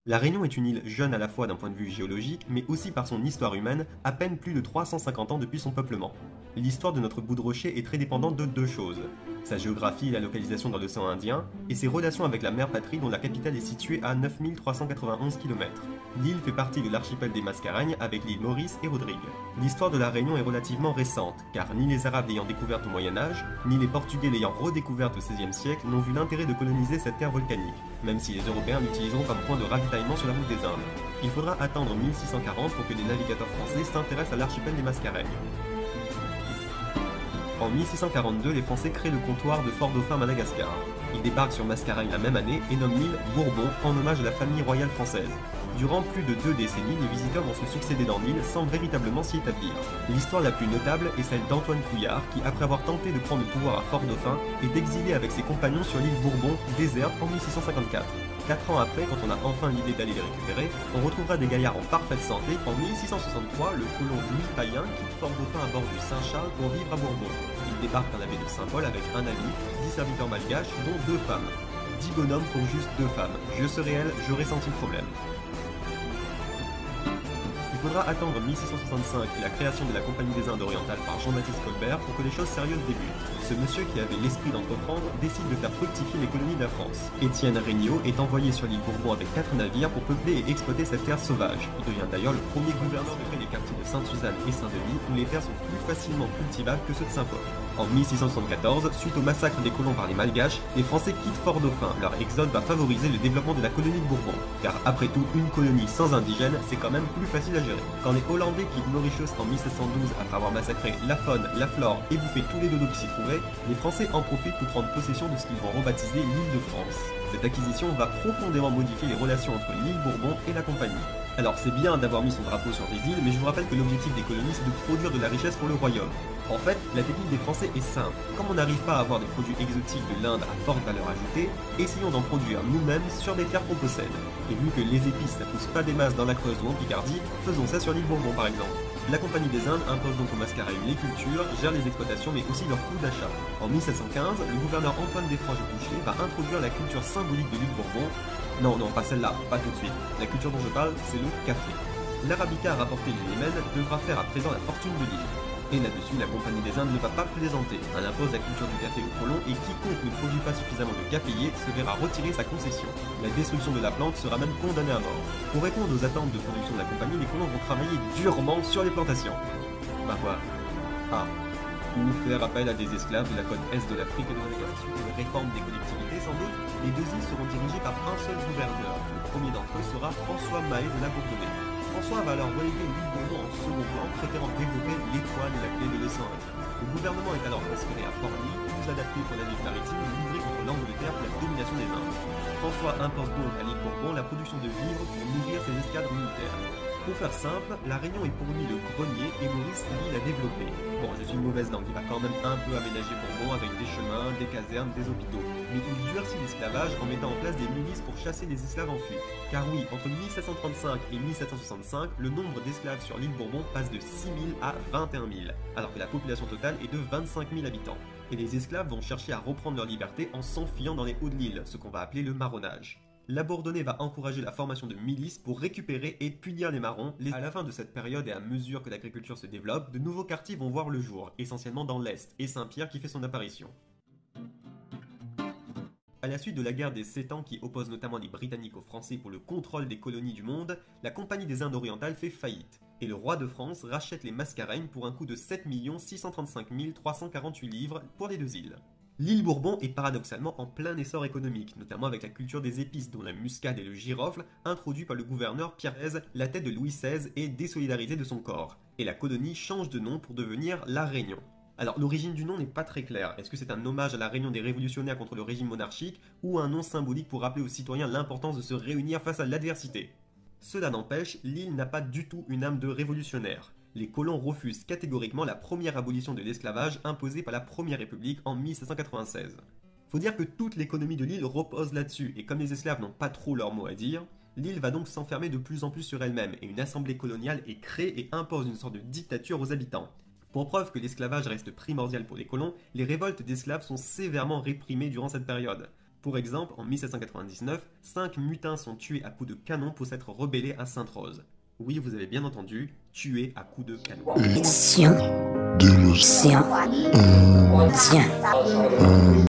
La Réunion est une île jeune à la fois d'un point de vue géologique, mais aussi par son histoire humaine, à peine plus de 350 ans depuis son peuplement. L'histoire de notre bout de rocher est très dépendante de deux choses, sa géographie et la localisation dans l'océan Indien, et ses relations avec la mère patrie dont la capitale est située à 9391 km. L'île fait partie de l'archipel des Mascareignes avec l'île Maurice et Rodrigue. L'histoire de la Réunion est relativement récente, car ni les Arabes l'ayant découverte au Moyen-Âge, ni les Portugais l'ayant redécouverte au XVIe siècle n'ont vu l'intérêt de coloniser cette terre volcanique, même si les Européens l'utiliseront comme point de ravitaillement sur la route des Indes. Il faudra attendre 1640 pour que des navigateurs français s'intéressent à l'archipel des Mascareignes. En 1642, les Français créent le comptoir de Fort-Dauphin, Madagascar. Ils débarquent sur Mascareignes la même année et nomment l'île Bourbon en hommage à la famille royale française. Durant plus de 2 décennies, les visiteurs vont se succéder dans l'île sans véritablement s'y établir. L'histoire la plus notable est celle d'Antoine Couillard qui, après avoir tenté de prendre le pouvoir à Fort-Dauphin, est exilé avec ses compagnons sur l'île Bourbon, déserte en 1654. 4 ans après, quand on a enfin l'idée d'aller les récupérer, on retrouvera des gaillards en parfaite santé. En 1663, le colon Louis Payen quitte Fort-Dauphin à bord du Saint-Charles pour vivre à Bourbon. Il débarque à la baie de Saint-Paul avec un ami, 10 serviteurs malgaches, dont 2 femmes. 10 bonhommes pour juste 2 femmes. Je serais elle, j'aurais senti le problème. Il faudra attendre 1665 et la création de la Compagnie des Indes orientales par Jean-Baptiste Colbert pour que les choses sérieuses débutent. Ce monsieur qui avait l'esprit d'entreprendre décide de faire fructifier les colonies de la France. Étienne Regnault est envoyé sur l'île Bourbon avec 4 navires pour peupler et exploiter cette terre sauvage. Il devient d'ailleurs le premier gouverneur de les quartiers de Sainte-Suzanne et Saint-Denis où les terres sont plus facilement cultivables que ceux de Saint-Paul. En 1674, suite au massacre des colons par les Malgaches, les Français quittent Fort-Dauphin. Leur exode va favoriser le développement de la colonie de Bourbon. Car après tout, une colonie sans indigènes, c'est quand même plus facile à gérer. Quand les Hollandais quittent Mauritius en 1712 après avoir massacré la faune, la flore et bouffé tous les dodos qui s'y trouvaient, les Français en profitent pour prendre possession de ce qu'ils vont rebaptiser l'île de France. Cette acquisition va profondément modifier les relations entre l'île Bourbon et la compagnie. Alors c'est bien d'avoir mis son drapeau sur des îles, mais je vous rappelle que l'objectif des colonies c'est de produire de la richesse pour le royaume. En fait, la technique des Français est simple. Comme on n'arrive pas à avoir des produits exotiques de l'Inde à forte valeur ajoutée, essayons d'en produire nous-mêmes sur des terres qu'on possède. Et vu que les épices ça pousse pas des masses dans la Creuse ou en Picardie, faisons ça sur l'île Bourbon par exemple. La Compagnie des Indes impose donc aux Mascareignes les cultures, gère les exploitations mais aussi leurs coûts d'achat. En 1715, le gouverneur Antoine Desfranges-Boucher va introduire la culture symbolique de l'île Bourbon. Non, pas celle-là, pas tout de suite. La culture dont je parle, c'est le café. L'arabica rapporté du Yémen devra faire à présent la fortune de l'île. Et là-dessus, la Compagnie des Indes ne va pas plaisanter. Elle impose la culture du café aux colons et quiconque ne produit pas suffisamment de caféiers se verra retirer sa concession. La destruction de la plante sera même condamnée à mort. Pour répondre aux attentes de production de la compagnie, les colons vont travailler durement sur les plantations. Bah quoi? Ah. Ou faire appel à des esclaves de la côte est de l'Afrique et de Madagascar. Une réforme des collectivités, sans doute, les 2 îles seront dirigées par un seul gouverneur. Le premier d'entre eux sera François Mahé de la Bourdonnais. François va alors reléguer l'île Bourbon en second plan, préférant développer l'étoile et la clé de l'océan Indien. Le gouvernement est alors transféré à Port-Louis, plus adapté pour la lutte maritime et livré contre l'Angleterre pour la domination des Indes. François impose donc à l'île Bourbon la production de vivres pour nourrir ses escadres militaires. Pour faire simple, la Réunion est pour lui le grenier et Maurice l'île à développer. Bon, je suis une mauvaise langue, il va quand même un peu aménager Bourbon avec des chemins, des casernes, des hôpitaux. Mais il durcit l'esclavage en mettant en place des milices pour chasser les esclaves en fuite. Car oui, entre 1735 et 1765, le nombre d'esclaves sur l'île Bourbon passe de 6 000 à 21 000, alors que la population totale est de 25 000 habitants. Et les esclaves vont chercher à reprendre leur liberté en s'enfuyant dans les hauts de l'île, ce qu'on va appeler le marronnage. La Bourdonnais va encourager la formation de milices pour récupérer et punir les marrons. À la fin de cette période et à mesure que l'agriculture se développe, de nouveaux quartiers vont voir le jour, essentiellement dans l'Est, et Saint-Pierre qui fait son apparition. À la suite de la guerre des 7 ans qui oppose notamment les Britanniques aux Français pour le contrôle des colonies du monde, la Compagnie des Indes orientales fait faillite, et le roi de France rachète les Mascareignes pour un coût de 7 635 348 livres pour les 2 îles. L'île Bourbon est paradoxalement en plein essor économique, notamment avec la culture des épices dont la muscade et le girofle, introduits par le gouverneur Pierre XIII, la tête de Louis XVI est désolidarisée de son corps, et la colonie change de nom pour devenir La Réunion. Alors l'origine du nom n'est pas très claire, est-ce que c'est un hommage à la réunion des révolutionnaires contre le régime monarchique, ou un nom symbolique pour rappeler aux citoyens l'importance de se réunir face à l'adversité? Cela n'empêche, l'île n'a pas du tout une âme de révolutionnaire. Les colons refusent catégoriquement la première abolition de l'esclavage imposée par la Première République en 1796. Faut dire que toute l'économie de l'île repose là-dessus, et comme les esclaves n'ont pas trop leur mot à dire, l'île va donc s'enfermer de plus en plus sur elle-même, et une assemblée coloniale est créée et impose une sorte de dictature aux habitants. Pour preuve que l'esclavage reste primordial pour les colons, les révoltes d'esclaves sont sévèrement réprimées durant cette période. Pour exemple, en 1799, 5 mutins sont tués à coups de canon pour s'être rebellés à Sainte-Rose. Oui, vous avez bien entendu, tués à coups de canon. Mission de l'océan Indien.